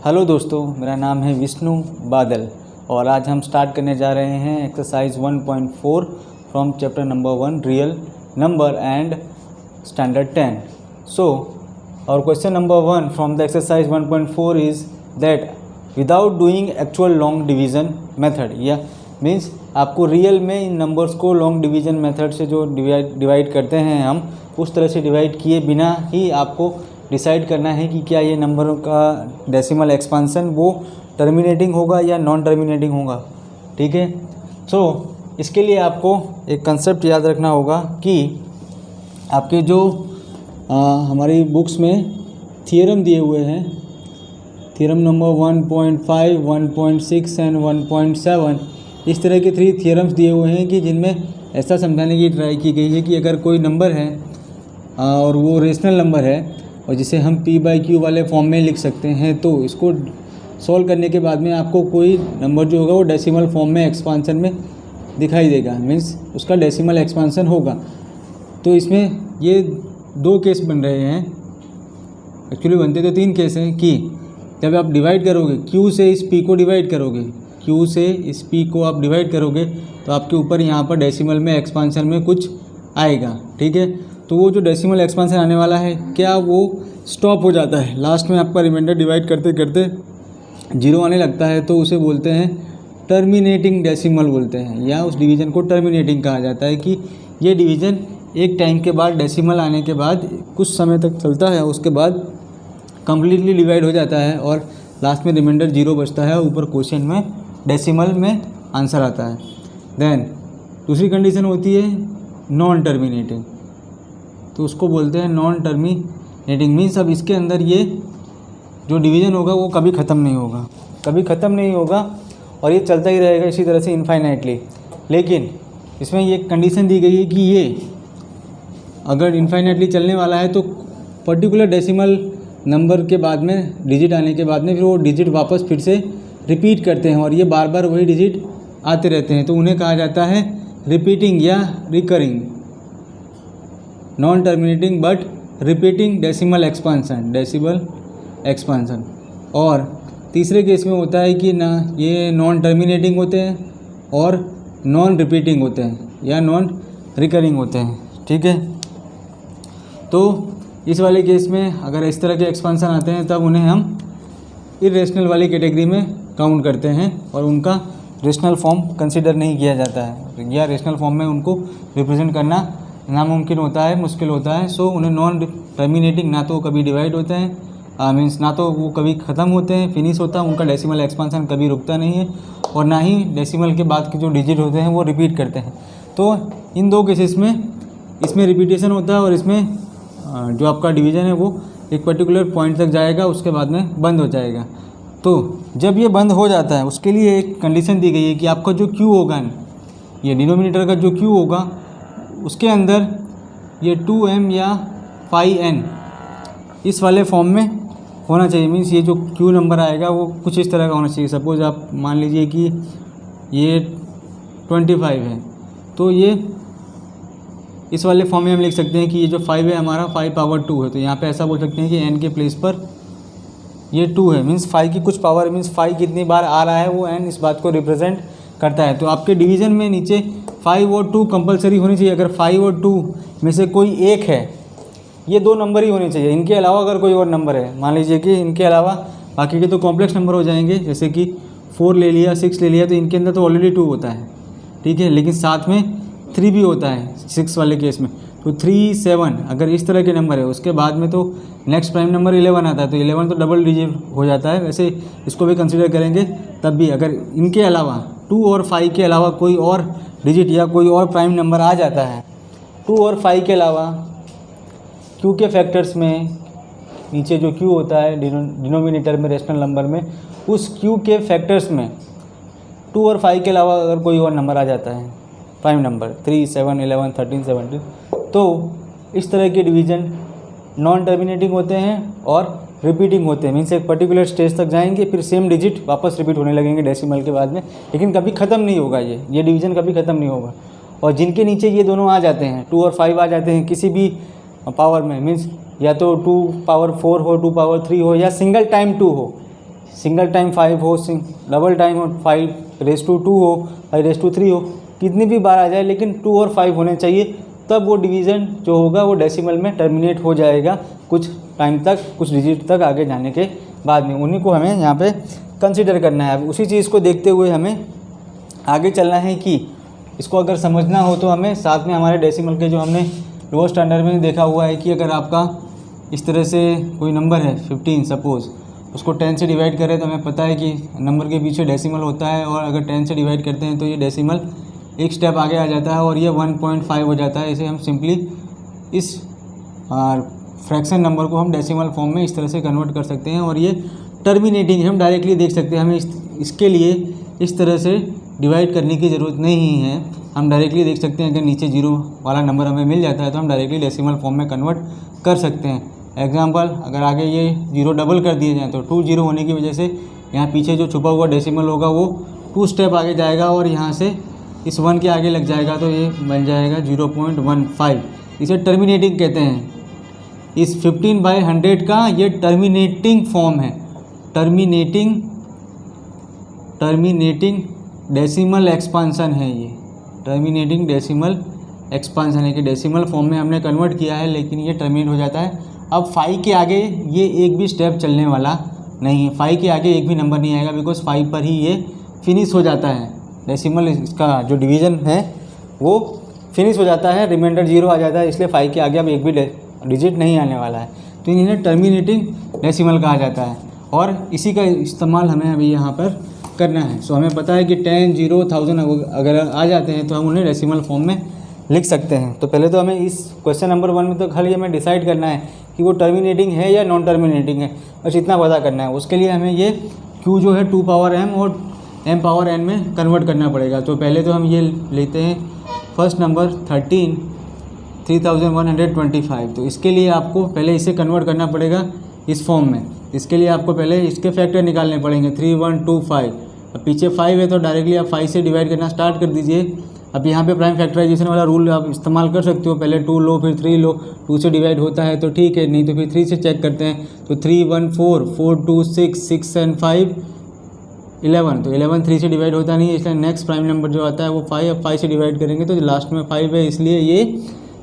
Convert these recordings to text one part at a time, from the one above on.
Hello दोस्तों, मेरा नाम है विष्णु बादल और आज हम स्टार्ट करने जा रहे हैं exercise 1.4 from chapter number 1 real number and standard 10. सो और question number 1 from the exercise 1.4 is that without doing actual long division method, या मीन्स आपको रियल में इन नंबर्स को लॉन्ग डिवीज़न मेथड से जो डिवाइड करते हैं हम उस तरह से डिवाइड किए बिना ही आपको डिसाइड करना है कि क्या ये नंबरों का डेसिमल एक्सपांसन वो टर्मिनेटिंग होगा या नॉन टर्मिनेटिंग होगा. ठीक है. सो इसके लिए आपको एक कंसेप्ट याद रखना होगा कि आपके जो हमारी बुक्स में थियरम दिए हुए हैं, थियरम नंबर 1.5, 1.6 एंड 1.7, इस तरह के 3 थियरम्स दिए हुए हैं कि जिनमें ऐसा समझाने की ट्राई की गई है कि अगर कोई नंबर है और वो रेशनल नंबर है और जिसे हम p/q वाले फॉर्म में लिख सकते हैं, तो इसको सॉल्व करने के बाद में आपको कोई नंबर जो होगा वो डेसिमल फॉर्म में एक्सपांसन में दिखाई देगा, मीन्स उसका डेसिमल एक्सपांसन होगा. तो इसमें ये 2 केस बन रहे हैं, एक्चुअली बनते तो 3 केस हैं कि जब आप डिवाइड करोगे q से इस p को डिवाइड करोगे, q से इस p को आप डिवाइड करोगे तो आपके ऊपर यहाँ पर डेसिमल में एक्सपांसन में कुछ आएगा. ठीक है. तो वो जो डेसिमल एक्सपांसन आने वाला है, क्या वो स्टॉप हो जाता है लास्ट में, आपका रिमाइंडर डिवाइड करते करते 0 आने लगता है, तो उसे बोलते हैं टर्मिनेटिंग डेसिमल बोलते हैं, या उस डिवीज़न को टर्मिनेटिंग कहा जाता है कि ये डिवीज़न एक टाइम के बाद डेसिमल आने के बाद कुछ समय तक चलता है, उसके बाद कम्प्लीटली डिवाइड हो जाता है और लास्ट में रिमाइंडर 0 बचता है, ऊपर क्वेश्चन में डेसिमल में आंसर आता है. देन दूसरी कंडीशन होती है नॉन टर्मिनेटिंग, तो उसको बोलते हैं नॉन टर्मिनेटिंग. मीन्स अब इसके अंदर ये जो डिवीज़न होगा वो कभी ख़त्म नहीं होगा, कभी ख़त्म नहीं होगा और ये चलता ही रहेगा इसी तरह से इनफाइनाइटली. लेकिन इसमें ये कंडीशन दी गई है कि ये अगर इनफाइनाइटली चलने वाला है तो पर्टिकुलर डेसिमल नंबर के बाद में डिजिट आने के बाद में फिर वो डिजिट वापस फिर से रिपीट करते हैं और ये बार बार वही डिजिट आते रहते हैं, तो उन्हें कहा जाता है रिपीटिंग या recurring, non terminating but repeating decimal expansion. और तीसरे केस में होता है कि ना ये नॉन टर्मिनेटिंग होते हैं और नॉन रिपीटिंग होते हैं या नॉन रिकरिंग होते हैं. ठीक है. तो इस वाले केस में अगर इस तरह के एक्सपांसन आते हैं तब उन्हें हम इरेशनल वाली कैटेगरी में काउंट करते हैं और उनका रेशनल फॉर्म कंसिडर नहीं किया जाता है, या रेशनल फॉर्म में उनको रिप्रेजेंट करना नामुमकिन होता है, मुश्किल होता है. सो उन्हें नॉन टर्मिनेटिंग, ना तो कभी डिवाइड होते हैं, मीन्स ना तो वो कभी ख़त्म होते हैं, फिनिश होता है, उनका डेसिमल एक्सपांसन कभी रुकता नहीं है, और ना ही डेसिमल के बाद के जो डिजिट होते हैं वो रिपीट करते हैं. तो इन 2 केसेस में इसमें रिपीटेशन होता है और इसमें जो आपका डिवीज़न है वो एक पर्टिकुलर पॉइंट तक जाएगा, उसके बाद में बंद हो जाएगा. तो जब ये बंद हो जाता है उसके लिए एक कंडीशन दी गई है कि आपका जो q होगा, ये डिनोमिनेटर का जो q होगा उसके अंदर ये 2m या 5n इस वाले फॉर्म में होना चाहिए. मीन्स ये जो q नंबर आएगा वो कुछ इस तरह का होना चाहिए. सपोज़ आप मान लीजिए कि ये 25 है, तो ये इस वाले फॉर्म में हम लिख सकते हैं कि ये जो 5 है हमारा 5/2 है, तो यहाँ पे ऐसा बोल सकते हैं कि n के प्लेस पर ये 2 है. मीन्स 5 की कुछ पावर, मीन्स 5 कितनी बार आ रहा है वो n इस बात को रिप्रेजेंट करता है. तो आपके डिवीज़न में नीचे 5 और 2 कंपलसरी होनी चाहिए. अगर 5 और 2 में से कोई एक है, ये 2 नंबर ही होने चाहिए. इनके अलावा अगर कोई और नंबर है, मान लीजिए कि इनके अलावा बाकी के तो कॉम्प्लेक्स नंबर हो जाएंगे, जैसे कि 4 ले लिया, 6 ले लिया, तो इनके अंदर तो ऑलरेडी 2 होता है. ठीक है. लेकिन साथ में 3 भी होता है 6 वाले केस में. तो 3, 7 अगर इस तरह के नंबर है, उसके बाद में तो नेक्स्ट प्राइम नंबर 11 आता है, तो 11 तो डबल डिजिट हो जाता है. वैसे इसको भी कंसिडर करेंगे तब भी अगर इनके अलावा 2 और 5 के अलावा कोई और डिजिट या कोई और प्राइम नंबर आ जाता है, 2 और 5 के अलावा q के फैक्टर्स में नीचे जो q होता है डिनोमिनेटर में रेशनल नंबर में, उस q के फैक्टर्स में 2 और 5 के अलावा अगर कोई और नंबर आ जाता है, प्राइम नंबर 3, 7, 11, 13, 17, तो इस तरह के डिवीज़न नॉन टर्मिनेटिंग होते हैं और रिपीटिंग होते हैं. मीन्स एक पर्टिकुलर स्टेज तक जाएंगे, फिर सेम डिजिट वापस रिपीट होने लगेंगे डेसिमल के बाद में, लेकिन कभी ख़त्म नहीं होगा. ये डिवीज़न कभी ख़त्म नहीं होगा. और जिनके नीचे ये दोनों आ जाते हैं, 2 और 5 आ जाते हैं किसी भी पावर में, मीन्स या तो 2 पावर 4 हो, 2 पावर 3 हो, या सिंगल टाइम 2 हो, सिंगल टाइम 5 हो, डबल टाइम हो 5^2 हो, 5^3 हो, कितनी भी बार आ जाए लेकिन 2 और 5 होने चाहिए, तब वो डिवीज़न जो होगा वो डेसिमल में टर्मिनेट हो जाएगा कुछ टाइम तक, कुछ डिजिट तक आगे जाने के बाद में। उन्हीं को हमें यहाँ पे कंसिडर करना है। अब उसी चीज़ को देखते हुए हमें आगे चलना है कि इसको अगर समझना हो तो हमें साथ में हमारे डेसिमल के जो हमने लोअर स्टैंडर्ड में देखा हुआ है कि अगर आपका इस तरह से कोई नंबर है 15 सपोज़, उसको 10 से डिवाइड करें तो हमें पता है कि नंबर के पीछे डेसिमल होता है, और अगर 10 से डिवाइड करते हैं तो ये डेसिमल एक स्टेप आगे आ जाता है और ये 1.5 हो जाता है। इसे हम सिंपली इस फ्रैक्शन नंबर को हम डेसिमल फॉर्म में इस तरह से कन्वर्ट कर सकते हैं, और ये टर्मिनेटिंग हम डायरेक्टली देख सकते हैं। हमें इसके लिए इस तरह से डिवाइड करने की ज़रूरत नहीं है, हम डायरेक्टली देख सकते हैं। अगर नीचे जीरो वाला नंबर हमें मिल जाता है तो हम डायरेक्टली डेसिमल फॉर्म में कन्वर्ट कर सकते हैं। एग्जांपल, अगर आगे ये जीरो डबल कर दिए जाए तो 2 0 होने की वजह से यहाँ पीछे जो छुपा हुआ डेसिमल होगा वो 2 स्टेप आगे जाएगा और यहाँ से इस 1 के आगे लग जाएगा, तो ये बन जाएगा 0.15। इसे टर्मिनेटिंग कहते हैं। इस 15/100 का ये टर्मिनेटिंग फॉर्म है, टर्मिनेटिंग डेसिमल एक्सपांसन है। ये टर्मिनेटिंग डेसिमल एक्सपांसन है कि डेसिमल फॉर्म में हमने कन्वर्ट किया है लेकिन ये टर्मिनेट हो जाता है। अब 5 के आगे ये एक भी स्टेप चलने वाला नहीं है, 5 के आगे एक भी नंबर नहीं आएगा, बिकॉज 5 पर ही ये फिनिश हो जाता है। डेसिमल इसका जो डिवीज़न है वो फिनिश हो जाता है, रिमाइंडर 0 आ जाता है, इसलिए 5 के आगे अब एक भी डिजिट नहीं आने वाला है, तो इन्हें टर्मिनेटिंग डेसिमल कहा जाता है। और इसी का इस्तेमाल हमें अभी यहाँ पर करना है। सो हमें पता है कि 10, 0, 1000 अगर आ जाते हैं तो हम उन्हें डेसिमल फॉर्म में लिख सकते हैं। तो पहले तो हमें इस क्वेश्चन नंबर 1 में तो खाली हमें डिसाइड करना है कि वो टर्मिनेटिंग है या नॉन टर्मिनेटिंग है, बस इतना पता करना है। उसके लिए हमें ये Q जो है 2m और m⁴n में कन्वर्ट करना पड़ेगा। तो पहले तो हम ये लेते हैं फर्स्ट नंबर 13, 3125। तो इसके लिए आपको पहले इसे कन्वर्ट करना पड़ेगा इस फॉर्म में। इसके लिए आपको पहले इसके फैक्टर निकालने पड़ेंगे 3, 1, 2, 5। अब पीछे 5 है तो डायरेक्टली आप 5 से डिवाइड करना स्टार्ट कर दीजिए। अब यहाँ पे प्राइम फैक्टराइजेशन वाला रूल आप इस्तेमाल कर सकते हो, पहले 2 लो फिर 3 लो, 2 से डिवाइड होता है तो ठीक है, नहीं तो फिर 3 से चेक करते हैं। तो 3, 1, 4, 4, 2, 6, 6 and 5, 11। तो 11 3 से डिवाइड होता नहीं है, इसलिए नेक्स्ट प्राइम नंबर जो आता है वो 5। अब 5 से डिवाइड करेंगे तो लास्ट में 5 है, इसलिए ये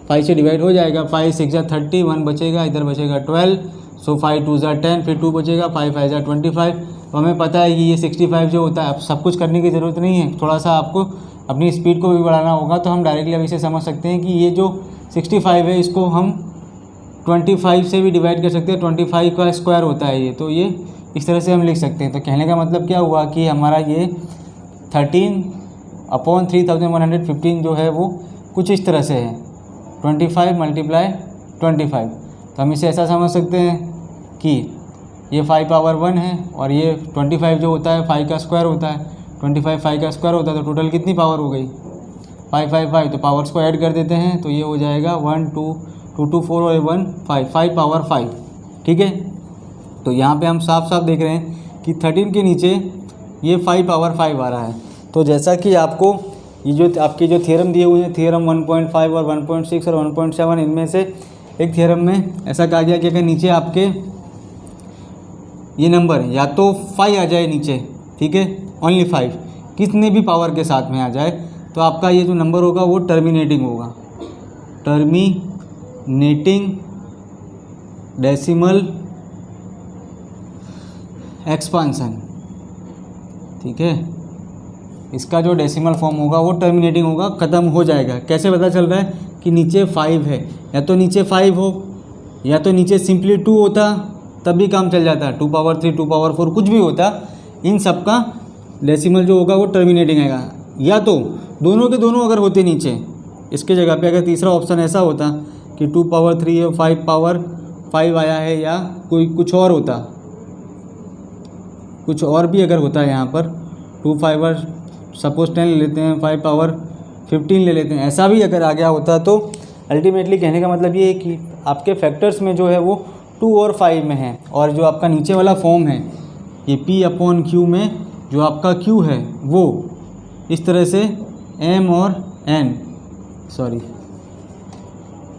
5 से डिवाइड हो जाएगा। 5 6 जा 30, 1 बचेगा, इधर बचेगा 12। सो 5 2 जा 10, फिर 2 बचेगा, 5 5 जा 25। तो हमें पता है कि ये 65 जो होता है। अब सब कुछ करने की ज़रूरत नहीं है, थोड़ा सा आपको अपनी स्पीड को भी बढ़ाना होगा। तो हम डायरेक्टली अब इसे समझ सकते हैं कि ये जो 65 है इसको हम 25 से भी डिवाइड कर सकते हैं। 25 का स्क्वायर होता है ये, तो ये इस तरह से हम लिख सकते हैं। तो कहने का मतलब क्या हुआ कि हमारा ये 13/3115 जो है वो कुछ इस तरह से है, 25 × 25। तो हम इसे ऐसा समझ सकते हैं कि ये 5 पावर 1 है और ये 25 जो होता है 5 का स्क्वायर होता है। 25 5 का स्क्वायर होता है, तो टोटल कितनी पावर हो गई? 5 5 5। तो पावर्स को ऐड कर देते हैं तो ये हो जाएगा 1 2 2 2 4 और 1 5 5 पावर 5। ठीक है, तो यहाँ पे हम साफ साफ देख रहे हैं कि 13 के नीचे ये 5 पावर 5 आ रहा है। तो जैसा कि आपको ये जो आपके जो थ्योरम दिए हुए हैं, थ्योरम 1.5 और 1.6 और 1.7, इनमें से एक थ्योरम में ऐसा कहा गया कि अगर नीचे आपके ये नंबर या तो 5 आ जाए नीचे, ठीक है, ओनली 5, कितने भी पावर के साथ में आ जाए, तो आपका ये जो नंबर होगा वो टर्मिनेटिंग होगा, टर्मिनेटिंग डेसिमल एक्सपांसन। ठीक है, इसका जो डेसिमल फॉर्म होगा वो टर्मिनेटिंग होगा, ख़त्म हो जाएगा। कैसे पता चल रहा है कि नीचे 5 है? या तो नीचे 5 हो या तो नीचे सिंपली 2 होता, तब भी काम चल जाता। 2 पावर 3 2 पावर 4 कुछ भी होता, इन सब का डेसिमल जो होगा वो टर्मिनेटिंग आएगा। या तो दोनों के दोनों अगर होते नीचे, इसके जगह पे अगर तीसरा ऑप्शन ऐसा होता कि 2 पावर 3 है 5 पावर 5 आया है, या कोई कुछ और होता, कुछ और भी अगर होता है यहाँ पर 2 5 सपोज 10 ले लेते हैं, 5 पावर 15 ले लेते हैं, ऐसा भी अगर आ गया होता तो अल्टीमेटली कहने का मतलब ये है कि आपके फैक्टर्स में जो है वो 2 और 5 में है। और जो आपका नीचे वाला फॉर्म है ये P/Q में जो आपका Q है वो इस तरह से m और n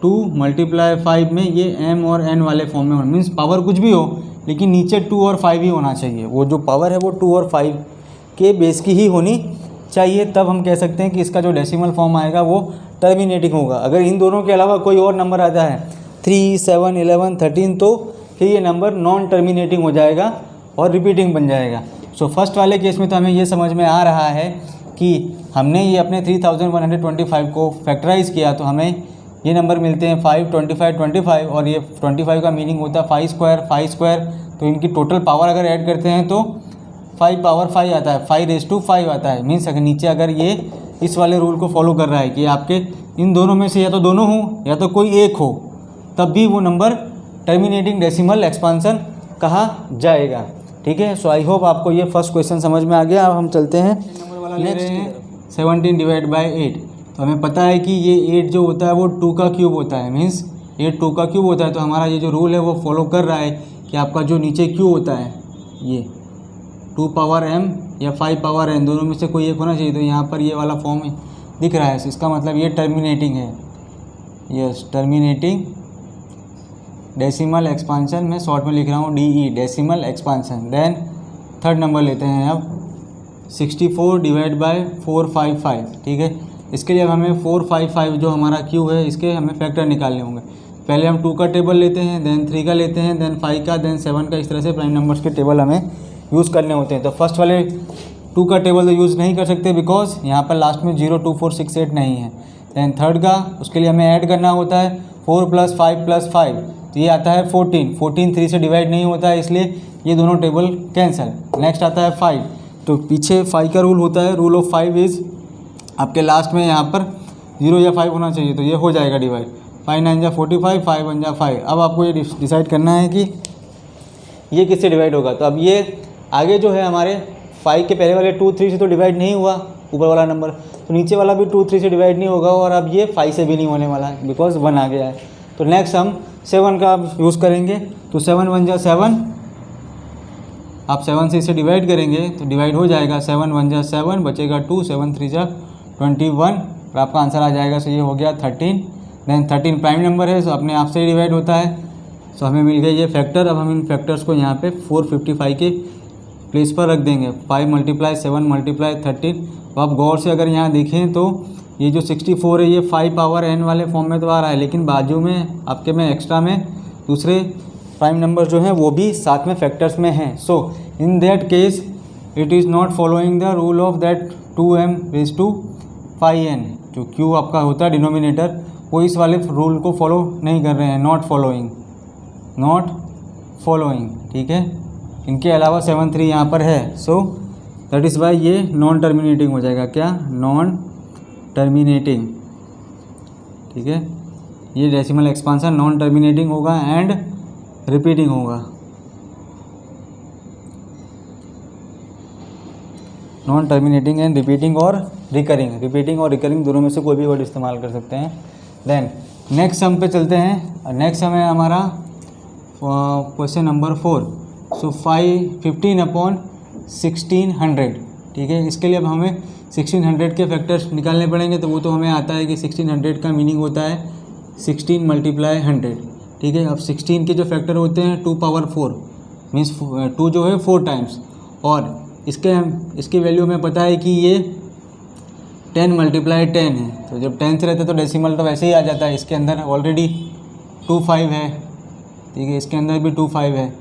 2 × 5 में ये m और n वाले फॉर्म में हो, मीन्स पावर कुछ भी हो लेकिन नीचे 2 और 5 ही होना चाहिए। वो जो पावर है वो 2 और 5 के बेस की ही होनी चाहिए, तब हम कह सकते हैं कि इसका जो डेसिमल फॉर्म आएगा वो टर्मिनेटिंग होगा। अगर इन दोनों के अलावा कोई और नंबर आता है 3, 7, 11, 13 तो फिर ये नंबर नॉन टर्मिनेटिंग हो जाएगा और रिपीटिंग बन जाएगा। सो फर्स्ट वाले केस में तो हमें ये समझ में आ रहा है कि हमने ये अपने 3125 को फैक्टराइज़ किया तो हमें ये नंबर मिलते हैं 5, 25, 25 और ये 25 का मीनिंग होता है 5 स्क्वायर। तो इनकी टोटल पावर अगर ऐड करते हैं तो 5 पावर 5 आता है, 5⁵ आता है। मीन्स अगर नीचे अगर ये इस वाले रूल को फॉलो कर रहा है कि आपके इन दोनों में से या तो दोनों हो या तो कोई एक हो, तब भी वो नंबर टर्मिनेटिंग डेसिमल एक्सपांसन कहा जाएगा। ठीक है। सो आई होप आपको ये फर्स्ट क्वेश्चन समझ में आ गया। अब हम चलते हैं नंबर वाला ले रहे हैं 17 डिवाइड बाय 8। तो हमें पता है कि ये 8 जो होता है वो 2 का क्यूब होता है। मीन्स 8 2 का क्यूब होता है। तो हमारा ये जो रूल है वो फॉलो कर रहा है कि आपका जो नीचे क्यू होता है ये 2 पावर m या 5 पावर n दोनों में से कोई एक होना चाहिए। तो यहाँ पर ये वाला फॉर्म दिख रहा है, इसका मतलब ये टर्मिनेटिंग है। यस, टर्मिनेटिंग डेसिमल एक्सपांसन, मैं शॉर्ट में लिख रहा हूँ DE, decimal expansion. Then third number लेते हैं अब 64 डिवाइड बाय 455। ठीक है। इसके लिए अब हमें 455 जो हमारा क्यू है इसके हमें फैक्टर निकालने होंगे। पहले हम 2 का टेबल लेते हैं, देन 3 का लेते हैं, देन 5 का, देन 7 का। इस तरह से प्राइम नंबर्स के टेबल हमें यूज़ करने होते हैं। तो फर्स्ट वाले 2 का टेबल तो यूज़ नहीं कर सकते बिकॉज यहाँ पर लास्ट में 0, 2, 4, 6, 8 नहीं है। दैन थर्ड का, उसके लिए हमें ऐड करना होता है 4 + 5 + 5, तो ये आता है 14। 14 3 से डिवाइड नहीं होता है, इसलिए ये दोनों टेबल कैंसिल। नेक्स्ट आता है 5। तो पीछे 5 का रूल होता है, रूल ऑफ 5 इज़ आपके लास्ट में यहाँ पर 0 या 5 होना चाहिए, तो ये हो जाएगा डिवाइड। 5 9 = 45, 5 1 = 5। अब आपको ये डिसाइड करना है कि ये किससे डिवाइड होगा। तो अब ये आगे जो है हमारे 5 के पहले वाले 2 3 से तो डिवाइड नहीं हुआ ऊपर वाला नंबर, तो नीचे वाला भी 2 3 से डिवाइड नहीं होगा, और अब ये 5 से भी नहीं होने वाला है बिकॉज 1 आ गया है। तो नेक्स्ट हम 7 का यूज़ करेंगे। तो 7 1 = 7, आप 7 से इसे डिवाइड करेंगे तो डिवाइड हो जाएगा। 7 1 = 7, बचेगा 2, 7 3 = 21, और आपका आंसर आ जाएगा। सो ये हो गया 13। देन 13 प्राइम नंबर है, सो अपने आप से ही डिवाइड होता है। सो हमें मिल गया ये फैक्टर। अब हम इन फैक्टर्स को यहाँ पे 455 के प्लेस पर रख देंगे। 5 × 7 × 13। तो आप गौर से अगर यहाँ देखें तो ये जो 64 है ये 5 पावर n वाले फॉर्म में तो आ रहा है, लेकिन बाजू में आपके में एक्स्ट्रा में दूसरे प्राइम नंबर जो हैं वो भी साथ में फैक्टर्स में हैं। So in that case it is not following the rule of that 2m⁵n। जो q आपका होता है डिनोमिनेटर, वो इस वाले रूल को फॉलो नहीं कर रहे हैं, नॉट फॉलोइंग। ठीक है। इनके अलावा 7 3 यहाँ पर है, सो दैट इज़ वाई ये नॉन टर्मिनेटिंग हो जाएगा। क्या? Non terminating. ठीक है। ये डेसिमल एक्सपांसन नॉन टर्मिनेटिंग होगा एंड रिपीटिंग होगा। नॉन टर्मिनेटिंग एंड रिपीटिंग और रिकरिंग दोनों में से कोई भी वर्ड इस्तेमाल कर सकते हैं। देन नेक्स्ट सम पे चलते हैं। नेक्स्ट सम है हमारा क्वेश्चन नंबर 4। सो 15/1600। ठीक है। इसके लिए अब हमें 1600 के फैक्टर्स निकालने पड़ेंगे। तो वो तो हमें आता है कि 1600 का मीनिंग होता है 16 × 100। ठीक है। अब 16 के जो फैक्टर होते हैं 2 पावर 4, मीन्स 2 जो है 4 टाइम्स, और इसके वैल्यू हमें पता है कि ये 10 × 10 है। तो जब 10 से रहता है तो डेसिमल तो वैसे ही आ जाता है। इसके अंदर ऑलरेडी 2 5 है। ठीक है। इसके अंदर भी 2 5 है।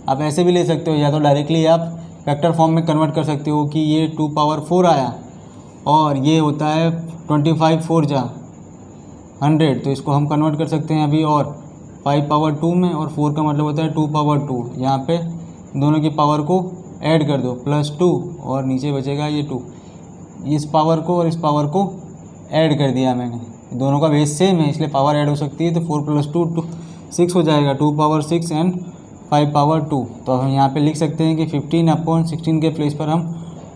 आप ऐसे भी ले सकते हो, या तो डायरेक्टली आप फैक्टर फॉर्म में कन्वर्ट कर सकते हो कि ये 2 पावर 4 आया और ये होता है 25 4 × 100, तो इसको हम कन्वर्ट कर सकते हैं अभी। और 5 पावर 2 में, और 4 का मतलब होता है 2 पावर 2। यहाँ पे दोनों की पावर को ऐड कर दो, +2, और नीचे बचेगा ये 2। इस पावर को और इस पावर को ऐड कर दिया मैंने, दोनों का बेस सेम है इसलिए पावर ऐड हो सकती है। तो 4 + 2 6 हो जाएगा, 2 पावर 6 एंड 5 पावर 2। तो हम यहाँ पे लिख सकते हैं कि 15/16 के प्लेस पर हम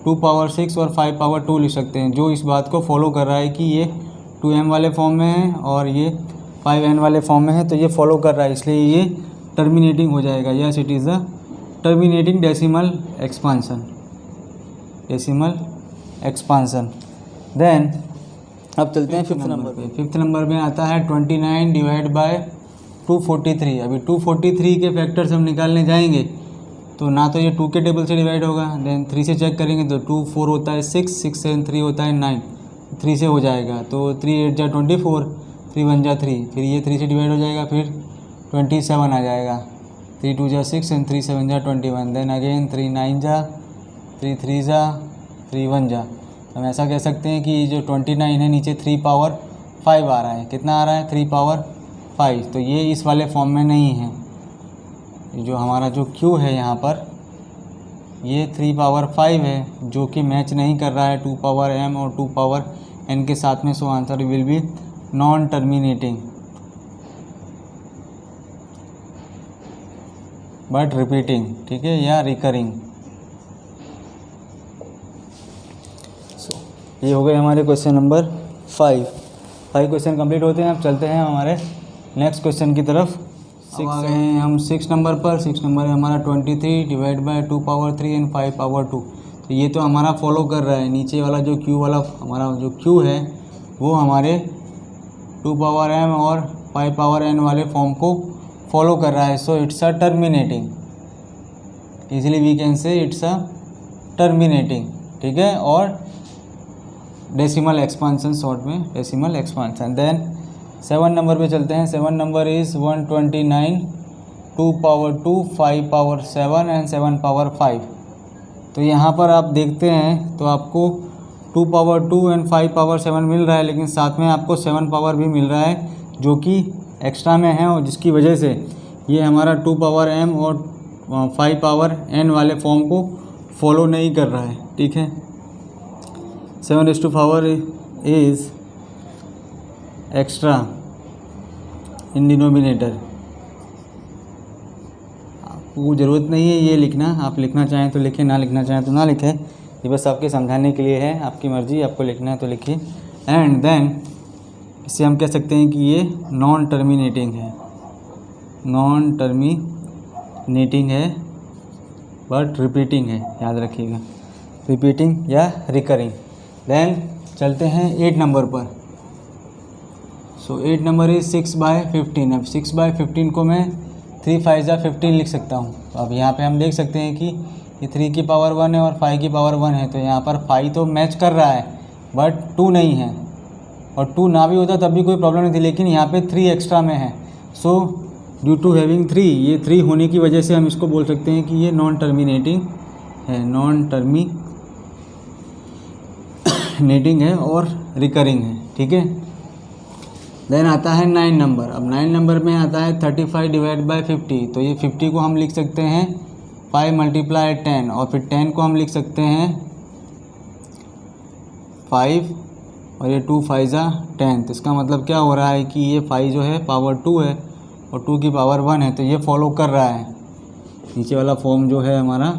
2 पावर 6 और 5 पावर 2 लिख सकते हैं, जो इस बात को फॉलो कर रहा है कि ये 2m वाले फॉर्म में है और ये 5n वाले फॉर्म में है। तो ये फॉलो कर रहा है, इसलिए ये टर्मिनेटिंग हो जाएगा। Yes, it is the terminating decimal expansion. Then अब चलते हैं 5th नंबर पे। 5th नंबर में आता है 29 डिवाइड बाय 243। अभी 243 के फैक्टर्स हम निकालने जाएंगे तो ना तो ये 2 के टेबल से डिवाइड होगा, देन 3 से चेक करेंगे तो 2 4 होता है 6, 6 7 3 होता है 9, 3 से हो जाएगा तो 3 8 जा 24, 3 1 जा 3, फिर ये 3 से डिवाइड हो जाएगा, फिर 27 आ जाएगा, 3 2 जा 6 एंड 3 7 जा 21, देन अगेन 3 9 जा, 3 3 जा, 3 1 जा। हम ऐसा कह सकते हैं कि जो 29 है नीचे 3 पावर 5 आ रहा है। कितना आ रहा है? 3 पावर 5। तो ये इस वाले फॉर्म में नहीं है। जो हमारा जो Q है यहाँ पर ये 3 पावर 5 है, जो कि मैच नहीं कर रहा है 2 पावर m और 2 पावर n के साथ में। So answer will be non terminating but repeating, ठीक है, या रिकरिंग। ये हो गए हमारे क्वेश्चन नंबर 5 क्वेश्चन कंप्लीट होते हैं। अब चलते हैं हमारे नेक्स्ट क्वेश्चन की तरफ। आ गए हैं हम 6 नंबर पर। 6 नंबर है हमारा 23 divide by 2 power 3 and 5 power 2। तो ये तो हमारा फॉलो कर रहा है, नीचे वाला जो Q वाला हमारा जो Q है वो हमारे 2 पावर m और 5 पावर n वाले फॉर्म को फॉलो कर रहा है। So it's a terminating, easily we can say it's a terminating, ठीक है। और डेसिमल एक्सपांसन, शॉर्ट में डेसिमल एक्सपांसन। देन 7 नंबर पे चलते हैं। 7 number is 129, 2 power 2, 5 power 7 and 7 power 5। तो यहाँ पर आप देखते हैं तो आपको 2 पावर 2 एंड 5 पावर 7 मिल रहा है, लेकिन साथ में आपको 7 पावर भी मिल रहा है जो कि एक्स्ट्रा में है, और जिसकी वजह से ये हमारा 2 पावर m और 5 पावर n वाले फॉर्म को फॉलो नहीं कर रहा है, ठीक है। 7 इज़ एक्स्ट्रा इन डिनोमिनेटर। आपको ज़रूरत नहीं है ये लिखना, आप लिखना चाहें तो लिखें, ना लिखना चाहें तो ना लिखें, ये बस आपके समझाने के लिए है, आपकी मर्ज़ी, आपको लिखना है तो लिखिए। एंड देन इससे हम कह सकते हैं कि ये नॉन टर्मिनेटिंग है, नॉन टर्मिनेटिंग है बट रिपीटिंग है, याद रखिएगा, रिपीटिंग या रिकरिंग। देन चलते हैं 8 नंबर पर। सो 8 नंबर इज़ 6/15। अब 6/15 को मैं 3 5 जा 15 लिख सकता हूँ। तो अब यहाँ पे हम देख सकते हैं कि ये 3 की पावर 1 है और 5 की पावर 1 है, तो यहाँ पर 5 तो मैच कर रहा है बट 2 नहीं है, और 2 ना भी होता तब भी कोई प्रॉब्लम नहीं थी, लेकिन यहाँ पे 3 एक्स्ट्रा में है। सो ड्यू टू हैविंग 3, ये 3 होने की वजह से हम इसको बोल सकते हैं कि ये नॉन टर्मिनेटिंग है, नॉन टर्मिनेटिंग है और रिकरिंग है, ठीक है। देन आता है 9 नंबर। अब 9 नंबर में आता है 35 डिवाइड बाय 50। तो ये 50 को हम लिख सकते हैं 5 मल्टीप्लाई 10, और फिर 10 को हम लिख सकते हैं 5, और ये 2 5 जा 10। तो इसका मतलब क्या हो रहा है कि ये 5 जो है पावर 2 है और 2 की पावर 1 है, तो ये फॉलो कर रहा है। नीचे वाला फॉर्म जो है हमारा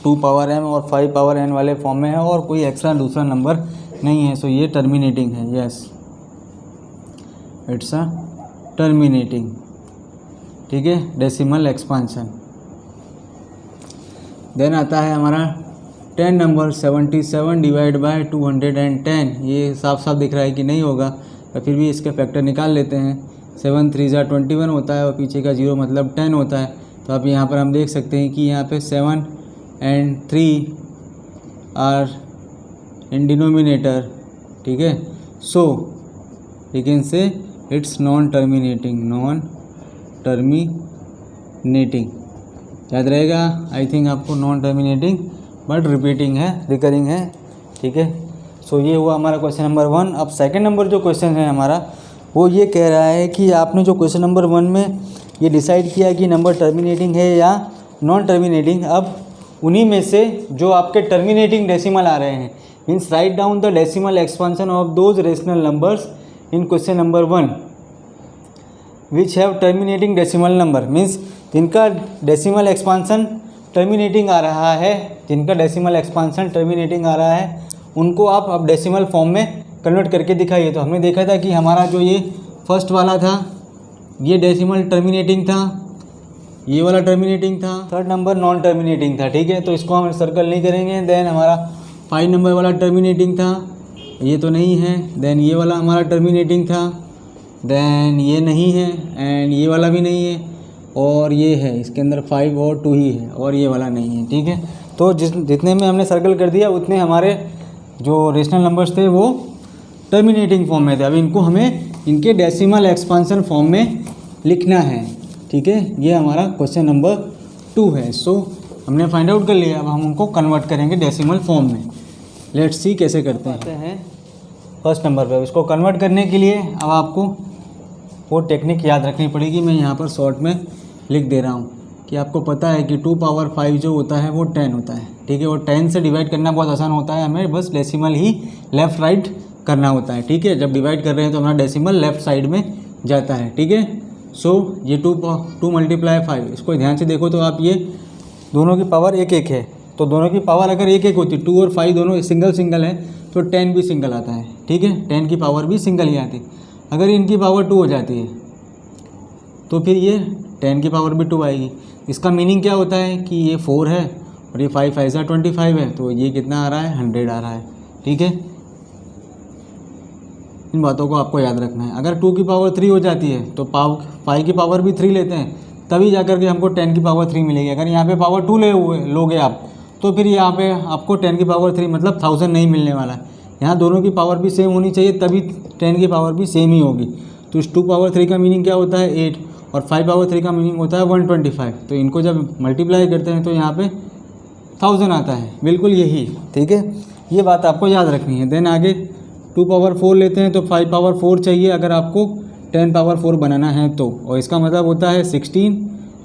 2 पावर m और 5 पावर n वाले फॉर्म में है, और कोई एक्स्ट्रा दूसरा नंबर नहीं है। सो ये टर्मिनेटिंग है, यस, इट्स अ टर्मिनेटिंग, ठीक है, डेसिमल एक्सपांशन। देन आता है हमारा 10 नंबर 77 डिवाइड बाय 210। ये साफ साफ दिख रहा है कि नहीं होगा, पर फिर भी इसके फैक्टर निकाल लेते हैं। 7 3 जा 21 होता है और पीछे का 0 मतलब 10 होता है। तो अब यहाँ पर हम देख सकते हैं कि यहाँ पे 7 एंड 3 आर इन डिनोमिनेटर, ठीक है। So we can say it's non terminating, non terminating, याद रहेगा आई थिंक आपको। नॉन टर्मिनेटिंग बट रिपीटिंग है, रिकरिंग है, ठीक है। सो ये हुआ हमारा क्वेश्चन नंबर 1। अब सेकंड नंबर जो क्वेश्चन है हमारा वो ये कह रहा है कि आपने जो क्वेश्चन नंबर 1 में ये डिसाइड किया कि नंबर टर्मिनेटिंग है या नॉन टर्मिनेटिंग, अब उन्हीं में से जो आपके टर्मिनेटिंग डेसिमल आ रहे हैं, means write down the decimal expansion of those rational numbers in question number 1 which have terminating decimal number, means जिनका डेसिमल एक्सपांसन टर्मिनेटिंग आ रहा है, जिनका डेसिमल एक्सपांसन टर्मिनेटिंग आ रहा है, उनको आप अब डेसिमल फॉर्म में कन्वर्ट करके दिखाइए। तो हमने देखा था कि हमारा जो ये फर्स्ट वाला था ये डेसिमल टर्मिनेटिंग था, ये वाला टर्मिनेटिंग था, थर्ड नंबर नॉन टर्मिनेटिंग था, ठीक है। तो इसको हम सर्कल नहीं करेंगे। देन हमारा 5 नंबर वाला टर्मिनेटिंग था, ये तो नहीं है। देन ये वाला हमारा टर्मिनेटिंग था, देन ये नहीं है एंड ये वाला भी नहीं है और ये है, इसके अंदर 5 और 2 ही है और ये वाला नहीं है। ठीक है, तो जितने में हमने सर्कल कर दिया उतने हमारे जो रेशनल नंबर्स थे वो टर्मिनेटिंग फॉर्म में थे। अब इनको हमें इनके डेसिमल एक्सपांशन फॉर्म में लिखना है। ठीक है, ये हमारा क्वेश्चन नंबर 2 है। सो हमने फाइंड आउट कर लिया, अब हम उनको कन्वर्ट करेंगे डेसिमल फॉर्म में। लेट्स सी कैसे करते हैं। फर्स्ट नंबर पे इसको कन्वर्ट करने के लिए अब आपको वो टेक्निक याद रखनी पड़ेगी। मैं यहाँ पर शॉर्ट में लिख दे रहा हूँ कि आपको पता है कि 2 पावर 5 जो होता है वो 10 होता है। ठीक है, और 10 से डिवाइड करना बहुत आसान होता है, हमें बस डेसिमल ही लेफ़्ट राइट करना होता है। ठीक है, जब डिवाइड कर रहे हैं तो हमारा डेसिमल लेफ़्ट साइड में जाता है। ठीक है, सो ये 2 मल्टीप्लाई 5, इसको ध्यान से देखो तो आप ये दोनों की पावर 1-1 है, तो दोनों की पावर अगर 1-1 होती, 2 और 5 दोनों सिंगल है तो 10 भी सिंगल आता है। ठीक है, 10 की पावर भी सिंगल ही आती। अगर इनकी पावर 2 हो जाती है तो फिर ये 10 की पावर भी 2 आएगी। इसका मीनिंग क्या होता है कि ये 4 है और ये 5 5 25 है, तो ये कितना आ रहा है, 100 आ रहा है। ठीक है, इन बातों को आपको याद रखना है। अगर 2 की पावर 3 हो जाती है तो 5 की पावर भी 3 लेते हैं, तभी जाकर के हमको 10 की पावर 3 मिलेगी। अगर यहाँ पे पावर 2 लोगे आप तो फिर यहाँ पे आपको 10 की पावर 3 मतलब 1000 नहीं मिलने वाला है। यहाँ दोनों की पावर भी सेम होनी चाहिए, तभी 10 की पावर भी सेम ही होगी। तो इस 2 पावर 3 का मीनिंग क्या होता है, 8, और 5 पावर 3 का मीनिंग होता है 125। तो इनको जब मल्टीप्लाई करते हैं तो यहाँ पे 1000 आता है, बिल्कुल यही। ठीक है, ये बात आपको याद रखनी है। देन आगे 2 पावर 4 लेते हैं तो 5 पावर 4 चाहिए अगर आपको 10 पावर 4 बनाना है तो, और इसका मतलब होता है 16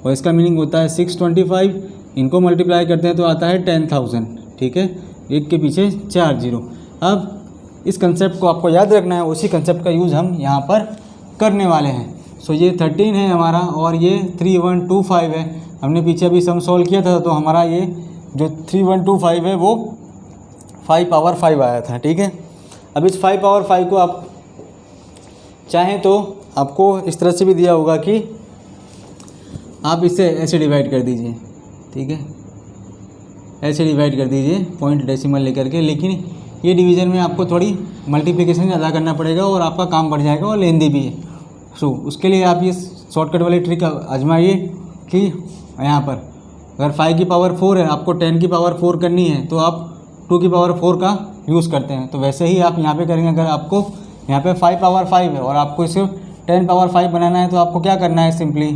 और इसका मीनिंग होता है 625। इनको मल्टीप्लाई करते हैं तो आता है 10,000। ठीक है, एक के पीछे 4 0। अब इस कंसेप्ट को आपको याद रखना है, उसी कंसेप्ट का यूज़ हम यहाँ पर करने वाले हैं। सो ये 13 है हमारा और ये 3125 है। हमने पीछे अभी सम सॉल्व किया था तो हमारा ये जो 3125 है वो 5 पावर 5 आया था। ठीक है, अब इस 5 पावर 5 को आप चाहें तो आपको इस तरह से भी दिया होगा कि आप इसे ऐसे डिवाइड कर दीजिए। ठीक है, ऐसे डिवाइड कर दीजिए पॉइंट डेसिमल लेकर के, लेकिन ये डिवीज़न में आपको थोड़ी मल्टीप्लिकेशन ज़्यादा करना पड़ेगा और आपका काम बढ़ जाएगा और लेंदी भी है। सो उसके लिए आप ये शॉर्टकट वाली ट्रिक आजमाइए कि यहाँ पर अगर 5 की पावर 4 है, आपको 10 की पावर 4 करनी है तो आप 2 की पावर 4 का यूज़ करते हैं। तो वैसे ही आप यहाँ पे करेंगे। अगर आपको यहाँ पे 5 पावर 5 है और आपको इसे 10 पावर 5 बनाना है तो आपको क्या करना है, simply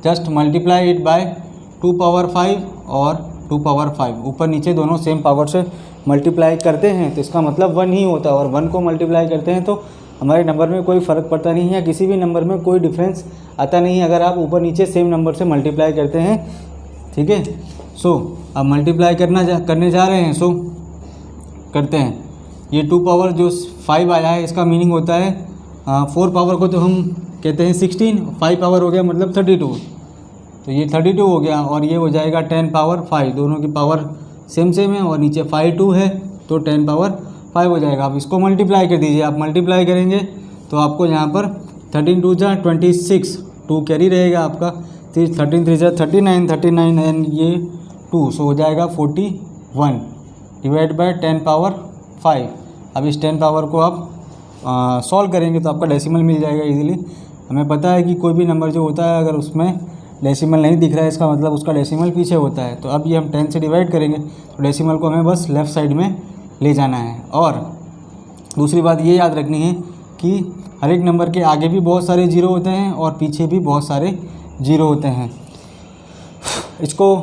just multiply it by 2 power 5 और 2 पावर 5, ऊपर नीचे दोनों सेम पावर से मल्टीप्लाई करते हैं तो इसका मतलब 1 ही होता है, और 1 को मल्टीप्लाई करते हैं तो हमारे नंबर में कोई फ़र्क पड़ता नहीं है, किसी भी नंबर में कोई डिफरेंस आता नहीं है अगर आप ऊपर नीचे सेम नंबर से मल्टीप्लाई करते हैं। ठीक है, अब मल्टीप्लाई करने जा रहे हैं। करते हैं। ये 2 पावर जो 5 आया है इसका मीनिंग होता है 4 पावर को तो हम कहते हैं 16, 5 पावर हो गया मतलब 32, तो ये 32 हो गया और ये हो जाएगा 10 पावर 5। दोनों की पावर सेम है और नीचे 5 2 है तो 10 पावर 5 हो जाएगा। आप इसको मल्टीप्लाई कर दीजिए। आप मल्टीप्लाई करेंगे तो आपको यहाँ पर 13 2 जा 26, 2 कैरी रहेगा आपका, 13 3 जा 39 एंड ये 2, सो हो जाएगा 41 डिवाइड बाय 10 पावर 5। अब इस 10 पावर को आप सॉल्व करेंगे तो आपका डेसिमल मिल जाएगा इजीली। हमें पता है कि कोई भी नंबर जो होता है अगर उसमें डेसिमल नहीं दिख रहा है इसका मतलब उसका डेसिमल पीछे होता है। तो अब ये हम 10 से डिवाइड करेंगे तो डेसिमल को हमें बस लेफ़्ट साइड में ले जाना है। और दूसरी बात ये याद रखनी है कि हर एक नंबर के आगे भी बहुत सारे जीरो होते हैं और पीछे भी बहुत सारे जीरो होते हैं। इसको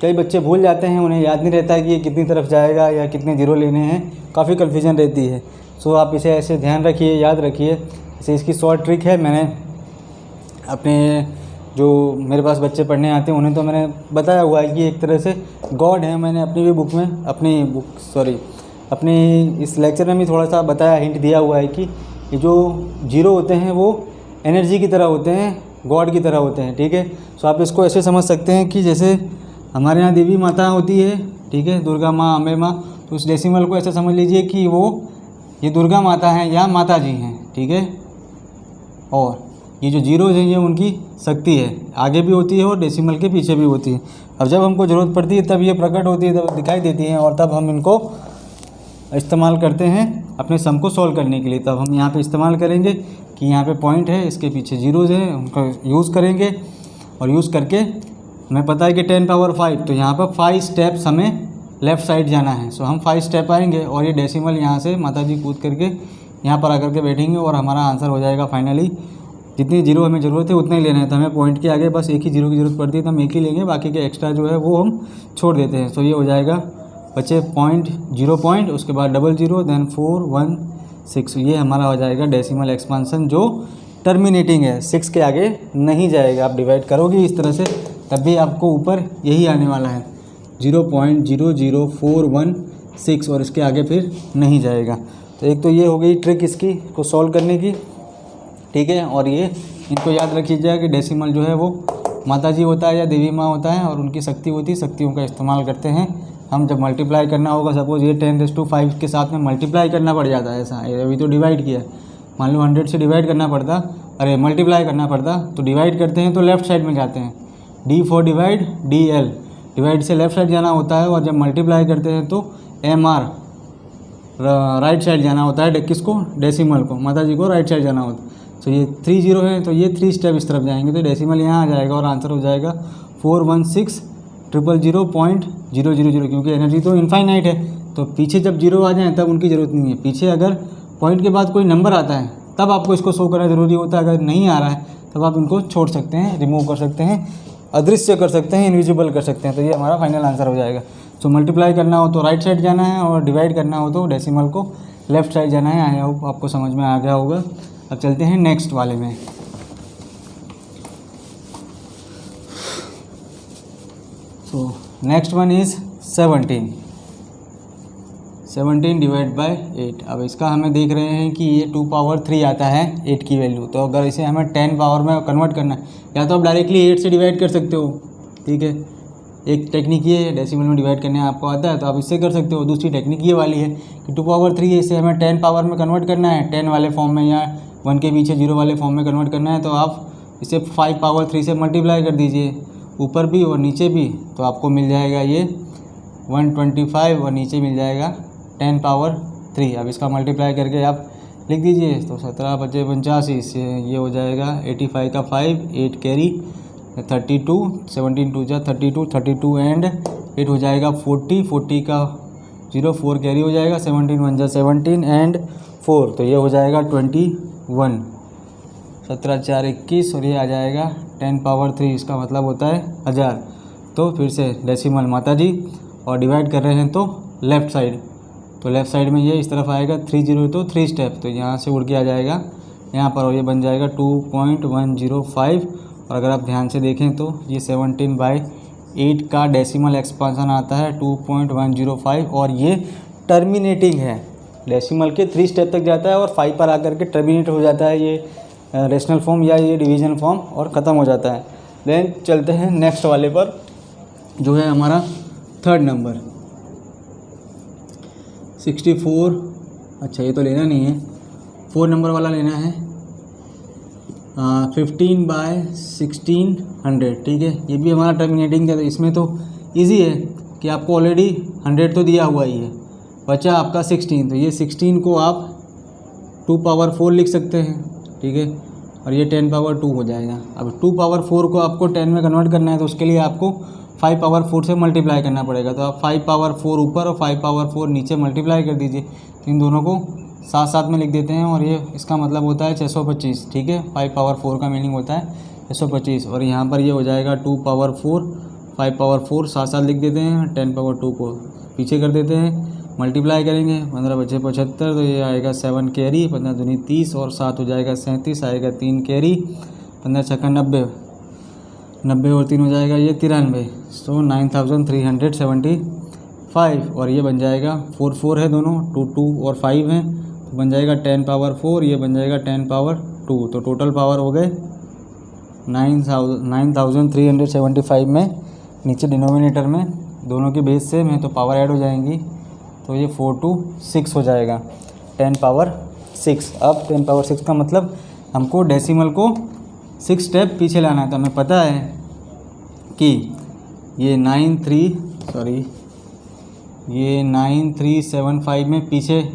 कई बच्चे भूल जाते हैं, उन्हें याद नहीं रहता कि ये कितनी तरफ जाएगा या कितने जीरो लेने हैं, काफ़ी कन्फ्यूजन रहती है। सो आप इसे ऐसे ध्यान रखिए, याद रखिए। जैसे इसकी शॉर्ट ट्रिक है, मैंने अपने जो मेरे पास बच्चे पढ़ने आते हैं उन्हें तो मैंने बताया हुआ है कि एक तरह से गॉड है। मैंने अपनी भी बुक में अपने इस लेक्चर में भी थोड़ा सा बताया, हिंट दिया हुआ है कि ये जो जीरो होते हैं वो एनर्जी की तरह होते हैं, गॉड की तरह होते हैं। ठीक है, सो आप इसको ऐसे समझ सकते हैं कि जैसे हमारे यहाँ देवी माता होती है, ठीक है, दुर्गा माँ, अम्बे माँ, तो उस डेसिमल को ऐसे समझ लीजिए कि ये दुर्गा माता हैं या माता जी हैं। ठीक है, और ये जो जीरोज़ हैं ये उनकी शक्ति है, आगे भी होती है और डेसिमल के पीछे भी होती है। अब जब हमको ज़रूरत पड़ती है तब ये प्रकट होती है, तब दिखाई देती हैं और तब हम इनको इस्तेमाल करते हैं अपने सम को सॉल्व करने के लिए। तब हम यहाँ पे इस्तेमाल करेंगे कि यहाँ पे पॉइंट है, इसके पीछे जीरोज़ है, उनका यूज़ करेंगे और यूज़ करके हमें पता है कि 10 पावर 5, तो यहाँ पर 5 स्टेप्स हमें लेफ़्ट साइड जाना है। सो हम 5 स्टेप आएंगे और ये डेसिमल यहाँ से माताजी कूद करके यहाँ पर आकर के बैठेंगे और हमारा आंसर हो जाएगा फाइनली। जितनी जीरो हमें ज़रूरत है उतना ही लेना है, तो हमें पॉइंट के आगे बस एक ही जीरो की ज़रूरत पड़ती है, तो हम एक ही लेंगे, बाकी के एक्स्ट्रा जो है वो हम छोड़ देते हैं। सो ये हो जाएगा बच्चे पॉइंट, 0 पॉइंट, उसके बाद डबल जीरो, देन 4 1 6। ये हमारा हो जाएगा डेसिमल एक्सपांसन जो टर्मिनेटिंग है, 6 के आगे नहीं जाएगा। आप डिवाइड करोगे इस तरह से तब भी आपको ऊपर यही आने वाला है 0.00416 और इसके आगे फिर नहीं जाएगा। तो एक तो ये हो गई ट्रिक इसकी को सॉल्व करने की, ठीक है। और ये इनको याद रखिएगा कि डेसिमल जो है वो माताजी होता है या देवी माँ होता है और उनकी शक्ति होती है, शक्तियों का इस्तेमाल करते हैं हम। जब मल्टीप्लाई करना होगा, सपोज़ ये 10⁵ के साथ में मल्टीप्लाई करना पड़ जाता है, ऐसा अभी तो डिवाइड किया, मान लो 100 से डिवाइड करना पड़ता, अरे मल्टीप्लाई करना पड़ता, तो डिवाइड करते हैं तो लेफ़्ट साइड में जाते हैं, D for divide, DL, divide से लेफ़्ट साइड जाना होता है, और जब मल्टीप्लाई करते हैं तो MR राइट साइड जाना होता है। किसको? डेसिमल को, माताजी को राइट साइड जाना होता है। तो ये 3 0 है, तो ये 3 स्टेप इस तरफ जाएंगे, तो डेसिमल यहाँ आ जाएगा और आंसर हो जाएगा 416,000,000, क्योंकि एनर्जी तो इनफाइनाइट है। तो पीछे जब जीरो आ जाए तब उनकी ज़रूरत नहीं है, पीछे अगर पॉइंट के बाद कोई नंबर आता है तब आपको इसको शो करना ज़रूरी होता है। अगर नहीं आ रहा है तब आप इनको छोड़ सकते हैं, रिमूव कर सकते हैं, अदृश्य कर सकते हैं, इनविजिबल कर सकते हैं। तो ये हमारा फाइनल आंसर हो जाएगा। सो मल्टीप्लाई करना हो तो राइट साइड जाना है और डिवाइड करना हो तो डेसिमल को लेफ़्ट साइड जाना है। आई होप आपको समझ में आ गया होगा। अब चलते हैं नेक्स्ट वाले में। So next one is 17 divide by 8। अब इसका हमें देख रहे हैं कि ये 2 पावर 3 आता है 8 की वैल्यू। तो अगर इसे हमें 10 पावर में कन्वर्ट करना है, या तो आप डायरेक्टली 8 से डिवाइड कर सकते हो, ठीक है। एक टेक्निक ये है, डेसिमल में डिवाइड करने आपको आता है तो आप इससे कर सकते हो। दूसरी टेक्निक ये वाली है कि 2 पावर 3 है, इसे हमें 10 पावर में कन्वर्ट करना है, 10 वाले फॉर्म में या 1 के पीछे 0 वाले फॉर्म में कन्वर्ट करना है। तो आप इसे 5 पावर 3 से मल्टीप्लाई कर दीजिए, ऊपर भी और नीचे भी, तो आपको मिल जाएगा ये 125 और नीचे मिल जाएगा 10 पावर 3। अब इसका मल्टीप्लाई करके आप लिख दीजिए, तो 17 × 5 = 85 से ये हो जाएगा 85 का 5, 8 कैरी 32, 17 2 जा 32, 32 एंड 8 हो जाएगा 40, 40 का 0 4 कैरी हो जाएगा, 17 1 जा 17 एंड 4, तो ये हो जाएगा 21, 17 4 21 और ये आ जाएगा 10 पावर 3। इसका मतलब होता है 1000। तो फिर से डेसिमल माताजी और डिवाइड कर रहे हैं तो लेफ़्ट साइड, तो लेफ़्ट साइड में ये इस तरफ आएगा 3 0, तो 3 स्टेप, तो यहाँ से उड़ के आ जाएगा यहाँ पर और ये बन जाएगा 2.105। और अगर आप ध्यान से देखें तो ये 17/8 का डेसिमल एक्सपांसन आता है 2.105 और ये टर्मिनेटिंग है, डेसिमल के 3 स्टेप तक जाता है और 5 पर आकर के टर्मिनेट हो जाता है ये रेशनल फॉर्म या ये डिवीजन फॉर्म और ख़त्म हो जाता है। देन चलते हैं नेक्स्ट वाले पर, जो है हमारा थर्ड नंबर 64। अच्छा ये तो लेना नहीं है, 4 नंबर वाला लेना है। 15/1600, ठीक है। ये भी हमारा टर्मिनेटिंग है, तो इसमें तो इजी है कि आपको ऑलरेडी 100 तो दिया हुआ ही है, बचा आपका 16। तो ये 16 को आप 2 पावर 4 लिख सकते हैं, ठीक है। और ये 10 पावर 2 हो जाएगा। अब 2 पावर 4 को आपको 10 में कन्वर्ट करना है, तो उसके लिए आपको 5 पावर 4 से मल्टीप्लाई करना पड़ेगा। तो आप 5 पावर 4 ऊपर और 5 पावर 4 नीचे मल्टीप्लाई कर दीजिए। तो इन दोनों को साथ साथ में लिख देते हैं और ये इसका मतलब होता है 625, ठीक है। 5 पावर 4 का मीनिंग होता है 625 और यहाँ पर ये हो जाएगा 2 पावर 4, 5 पावर 4 साथ साथ लिख देते हैं, 10 पावर 2 को पीछे कर देते हैं, मल्टीप्लाई करेंगे, 15 बचे 75, तो ये आएगा 7 कैरी, 15 दूनी 30 और 7 हो जाएगा 37, आएगा 3 कैरी, 15 छक्का 90, 90 और 3 हो जाएगा ये 93, सो 9375 और ये बन जाएगा 4 4 है दोनों, 2 2 और 5 हैं, तो बन जाएगा 10 पावर 4, ये बन जाएगा 10 पावर 2। तो टोटल पावर हो गए 9375 में, नीचे डिनोमिनेटर में दोनों के बेस सेम है तो पावर ऐड हो जाएंगी, तो ये 4 2 6 हो जाएगा 10 पावर 6। अब 10 पावर 6 का मतलब हमको डेसिमल को 6 स्टेप पीछे लाना है। तो हमें पता है कि ये 9375 में पीछे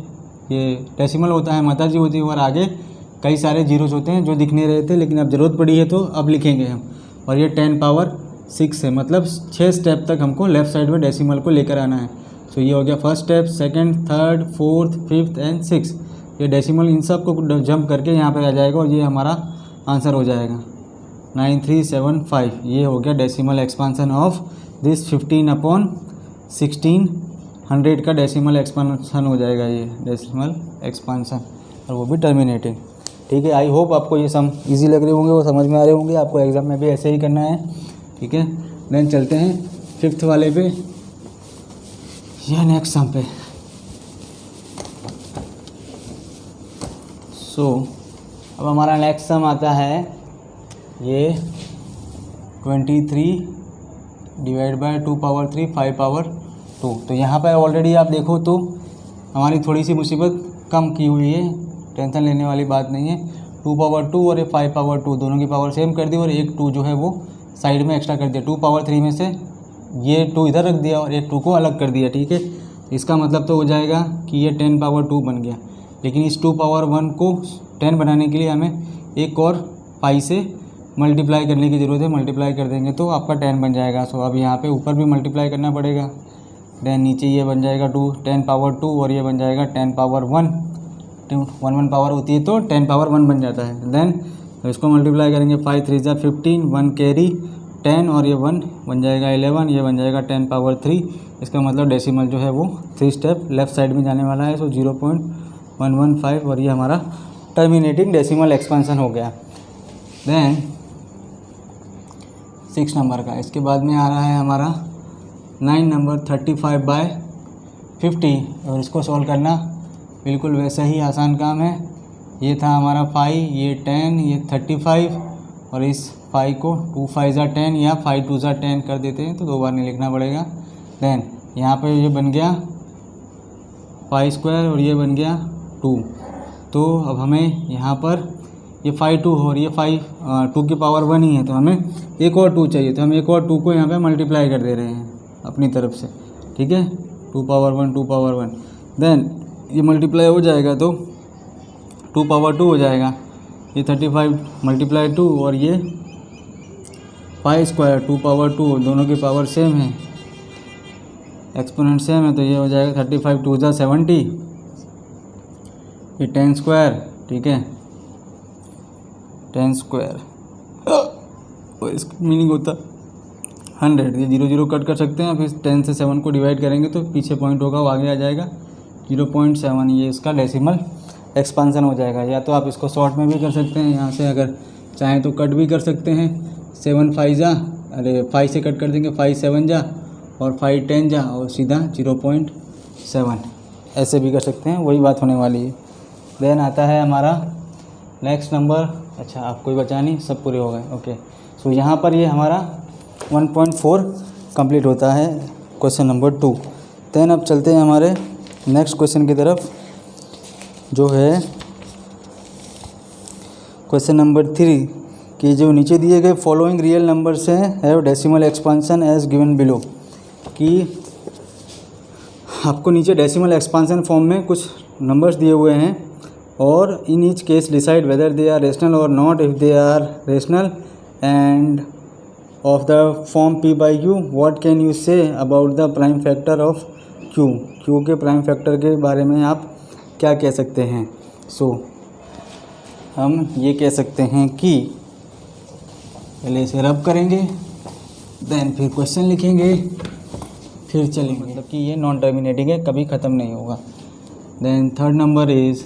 ये डेसिमल होता है, माताजी होती है और आगे कई सारे जीरोस होते हैं जो दिख नहीं रहे थे, लेकिन अब ज़रूरत पड़ी है तो अब लिखेंगे हम। और ये 10 पावर 6 है, मतलब 6 स्टेप तक हमको लेफ़्ट साइड में डेसिमल को लेकर आना है। सो ये हो गया first step, second, third, fourth, fifth and 6। ये डेसिमल इन सब को जंप करके यहाँ पर आ जाएगा और ये हमारा आंसर हो जाएगा 9375। ये हो गया डेसिमल एक्सपांसन ऑफ दिस 15/1600 का डेसिमल एक्सपांसन हो जाएगा ये डेसिमल एक्सपांसन, और वो भी टर्मिनेटिंग। ठीक है, आई होप आपको ये सम इजी लग रहे होंगे, वो समझ में आ रहे होंगे। आपको एग्ज़ाम में भी ऐसे ही करना है। ठीक है, देन चलते हैं 5th वाले पे या नेक्स्ट सम पे। सो अब हमारा नेक्स्ट सम आता है ये 23 डिवाइड बाय 2 पावर 3 5 पावर 2। तो यहाँ पर ऑलरेडी आप देखो तो हमारी थोड़ी सी मुसीबत कम की हुई है, टेंशन लेने वाली बात नहीं है। 2 पावर 2 और ये 5 पावर 2 दोनों की पावर सेम कर दी और एक 2 जो है वो साइड में एक्स्ट्रा कर दिया। 2 पावर 3 में से ये 2 इधर रख दिया और एक 2 को अलग कर दिया। ठीक है, इसका मतलब तो हो जाएगा कि ये 10 पावर 2 बन गया। लेकिन इस 2 पावर 1 को 10 बनाने के लिए हमें एक और 5 से मल्टीप्लाई करने की ज़रूरत है। मल्टीप्लाई कर देंगे तो आपका 10 बन जाएगा। सो अब यहाँ पे ऊपर भी मल्टीप्लाई करना पड़ेगा। देन नीचे ये बन जाएगा 10 पावर 2 और ये बन जाएगा 10 पावर 1। 1 पावर होती है तो 10 पावर 1 बन जाता है। देन तो इसको मल्टीप्लाई करेंगे 5 3 जा 15, 1 कैरी 10 और ये 1 बन जाएगा 11, ये बन जाएगा 10 पावर 3। इसका मतलब डेसिमल जो है वो 3 स्टेप लेफ़्ट साइड में जाने वाला है। सो 0.115 और ये हमारा टर्मिनेटिंग डेसिमल एक्सपेंशन हो गया। देन 6 नंबर का, इसके बाद में आ रहा है हमारा 9 नंबर 35/50 और इसको सॉल्व करना बिल्कुल वैसा ही आसान काम है। ये था हमारा 5, ये 10, ये 35 और इस 5 को 2 5 जा 10 या 5 2 जा 10 कर देते हैं तो 2 बार नहीं लिखना पड़ेगा। देन यहाँ पे ये बन गया 5 स्क्वायर और ये बन गया 2। तो अब हमें यहाँ पर ये 5 2 और ये 5 2 की पावर 1 ही है, तो हमें एक और 2 चाहिए। तो हम एक और 2 को यहाँ पे मल्टीप्लाई कर दे रहे हैं अपनी तरफ से। ठीक है, 2 पावर 1 2 पावर 1। देन ये मल्टीप्लाई हो जाएगा तो 2 पावर 2 हो जाएगा। ये 35 मल्टीप्लाई 2 और ये 5 स्क्वायर 2 पावर 2, दोनों की पावर सेम है, एक्सपोनेंट सेम है। तो ये हो जाएगा 35 2 जा 70, ये 10 स्क्वायर। ठीक है, 10 स्क्वायर और इसका मीनिंग होता 100। ये 0 0 कट कर सकते हैं। फिर 10 से 7 को डिवाइड करेंगे तो पीछे पॉइंट होगा वो आगे आ जाएगा 0.7। ये इसका डेसिमल एक्सपांसन हो जाएगा। या तो आप इसको शॉर्ट में भी कर सकते हैं, यहाँ से अगर चाहें तो कट भी कर सकते हैं। 7 5 जा, अरे 5 से कट कर देंगे, 5 7 जा और 5 10 जा और सीधा 0.7 ऐसे भी कर सकते हैं, वही बात होने वाली है। देन आता है हमारा नेक्स्ट नंबर। अच्छा, आप कोई बचा नहीं, सब पूरे हो गए। ओके, सो यहाँ पर ये हमारा 1.4 कंप्लीट होता है क्वेश्चन नंबर 2। देन अब चलते हैं हमारे नेक्स्ट क्वेश्चन की तरफ, जो है क्वेश्चन नंबर 3 कि जो नीचे दिए गए फॉलोइंग रियल नंबर्स हैं have decimal expansion as given below. कि आपको नीचे डेसिमल एक्सपांसन फॉर्म में कुछ नंबर्स दिए हुए हैं और in each case decide whether they are rational और not. If they are rational and of the form p by q, what can you say about the prime factor of q। q के prime factor के बारे में आप क्या कह सकते हैं। सो हम ये कह सकते हैं कि पहले इसे रब करेंगे, देन फिर क्वेश्चन लिखेंगे, फिर चलेंगे। मतलब कि ये नॉन टर्मिनेटिंग है, कभी ख़त्म नहीं होगा। देन थर्ड नंबर इज़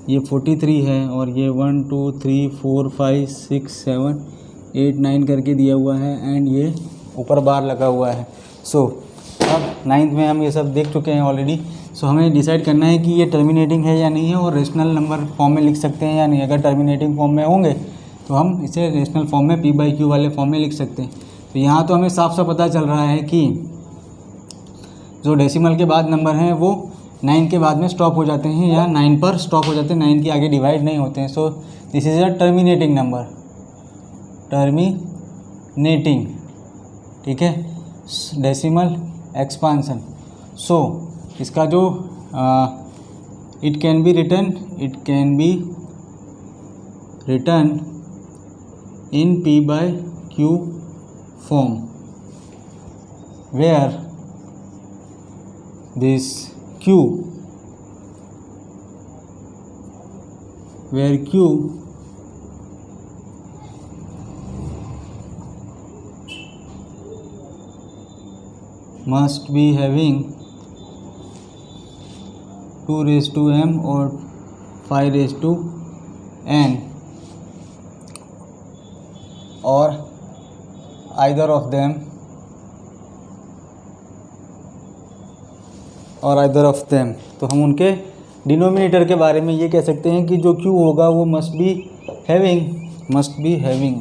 ये 43 है और ये 1 2 3 4 5 6 7 8 9 करके दिया हुआ है एंड ये ऊपर बार लगा हुआ है। सो अब 9th में हम ये सब देख चुके हैं ऑलरेडी। सो हमें डिसाइड करना है कि ये टर्मिनेटिंग है या नहीं है और रेशनल नंबर फॉर्म में लिख सकते हैं या नहीं। अगर टर्मिनेटिंग फॉर्म में होंगे तो हम इसे रेशनल फॉर्म में p by q वाले फॉर्म में लिख सकते हैं। तो यहाँ तो हमें साफ साफ पता चल रहा है कि जो डेसिमल के बाद नंबर हैं वो 9 के बाद में स्टॉप हो जाते हैं या 9 पर स्टॉप हो जाते हैं, 9 के आगे डिवाइड नहीं होते हैं। So this is a terminating number, terminating. ठीक है, डेसिमल एक्सपांसन। सो इसका जो it can B written in P by Q form, where this Q must be having 2 raised to m or 5 raised to n or either of them तो हम उनके denominator के बारे में ये कह सकते हैं कि जो Q होगा वो must be having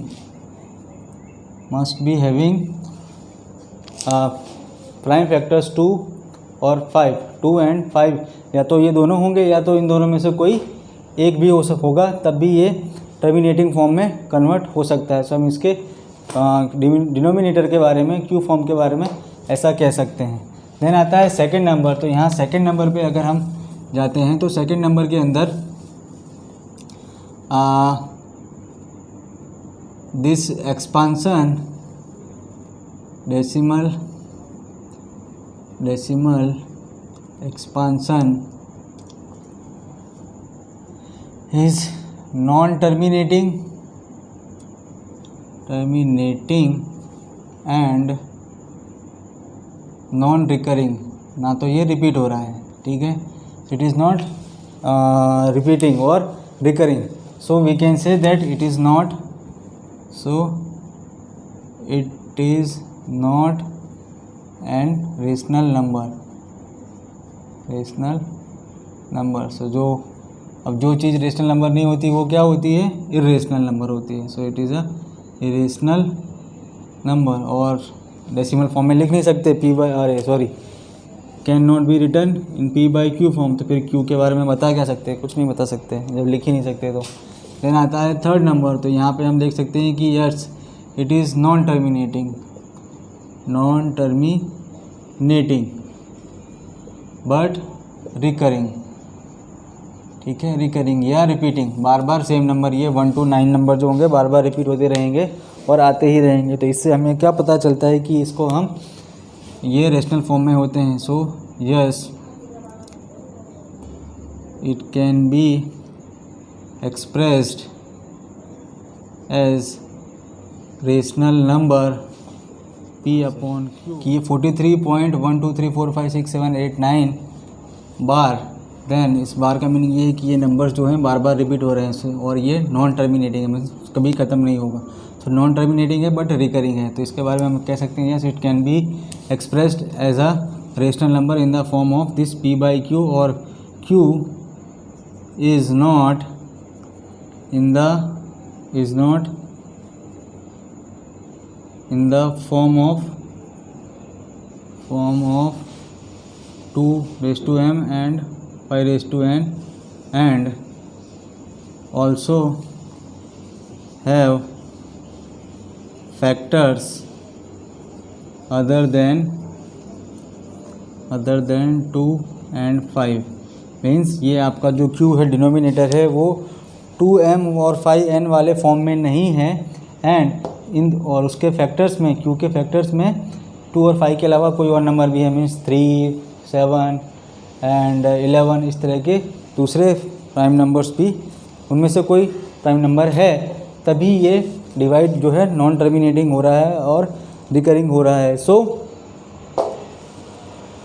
prime factors 2 और 5, 2 and 5, या तो ये दोनों होंगे या तो इन दोनों में से कोई एक भी होगा, तब भी ये टर्मिनेटिंग फॉर्म में कन्वर्ट हो सकता है। सो हम इसके डिनोमिनेटर के बारे में, Q फॉर्म के बारे में ऐसा कह सकते हैं। देन आता है सेकंड नंबर। तो यहाँ सेकंड नंबर पे अगर हम जाते हैं तो सेकंड नंबर के अंदर this expansion decimal expansion is non terminating and non recurring. ना तो ये रिपीट हो रहा है, ठीक है, इट इज़ नॉट रिपीटिंग और recurring. So we can say that it is not an rational number. So जो चीज़ रेशनल नंबर नहीं होती वो क्या होती है, इरेशनल नंबर होती है। So it is a irrational number. और डेसिमल फॉर्म में लिख नहीं सकते, can not be written in P by Q form. तो फिर Q के बारे में बता क्या सकते हैं, कुछ नहीं बता सकते जब लिख ही नहीं सकते। तो देन आता है थर्ड नंबर। तो यहाँ पे हम देख सकते हैं कि yes it is non terminating but recurring, ठीक है, रिकरिंग या रिपीटिंग। बार बार सेम नंबर, ये 1 to 9 नंबर जो होंगे बार बार रिपीट होते रहेंगे और आते ही रहेंगे। तो इससे हमें क्या पता चलता है कि इसको हम ये रेशनल फॉर्म में होते हैं। So yes it can be expressed as rational number P upon Q कि ये 43.123456789 बार। देन इस बार का मीनिंग ये है कि ये नंबर्स जो हैं बार बार रिपीट हो रहे हैं और ये नॉन टर्मिनेटिंग है, मतलब कभी ख़त्म नहीं होगा। तो नॉन टर्मिनेटिंग है बट रिकरिंग है। तो इसके बारे में हम कह सकते हैं yes it can be expressed as a rational number in the form of this P by Q, और Q is not in the form of 2 raised to m and 5 raised to n, and also have factors other than 2 and 5। Means ये आपका जो Q है denominator है वो 2m और 5n वाले form में नहीं है, और उसके फैक्टर्स में, Q के फैक्टर्स में 2 और 5 के अलावा कोई और नंबर भी है, मीन्स 3, 7 एंड 11, इस तरह के दूसरे प्राइम नंबर्स भी, उनमें से कोई प्राइम नंबर है, तभी ये डिवाइड जो है नॉन टर्मिनेटिंग हो रहा है और रिकरिंग हो रहा है। सो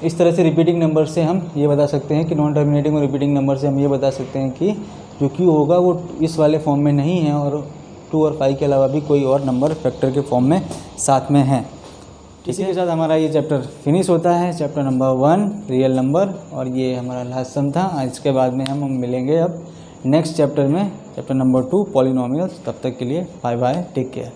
इस तरह से रिपीटिंग नंबर से हम ये बता सकते हैं कि नॉन टर्मिनेटिंग और रिपीटिंग नंबर से हम ये बता सकते हैं कि जो Q होगा वो इस वाले फॉर्म में नहीं है और 2 और 5 के अलावा भी कोई और नंबर फैक्टर के फॉर्म में साथ में है। इसी के साथ हमारा ये चैप्टर फिनिश होता है, चैप्टर नंबर 1 रियल नंबर, और ये हमारा लास्ट सम था। इसके बाद में हम मिलेंगे अब नेक्स्ट चैप्टर में, चैप्टर नंबर 2 पॉलिनोमियल्स। तब तक के लिए बाय बाय, टेक केयर।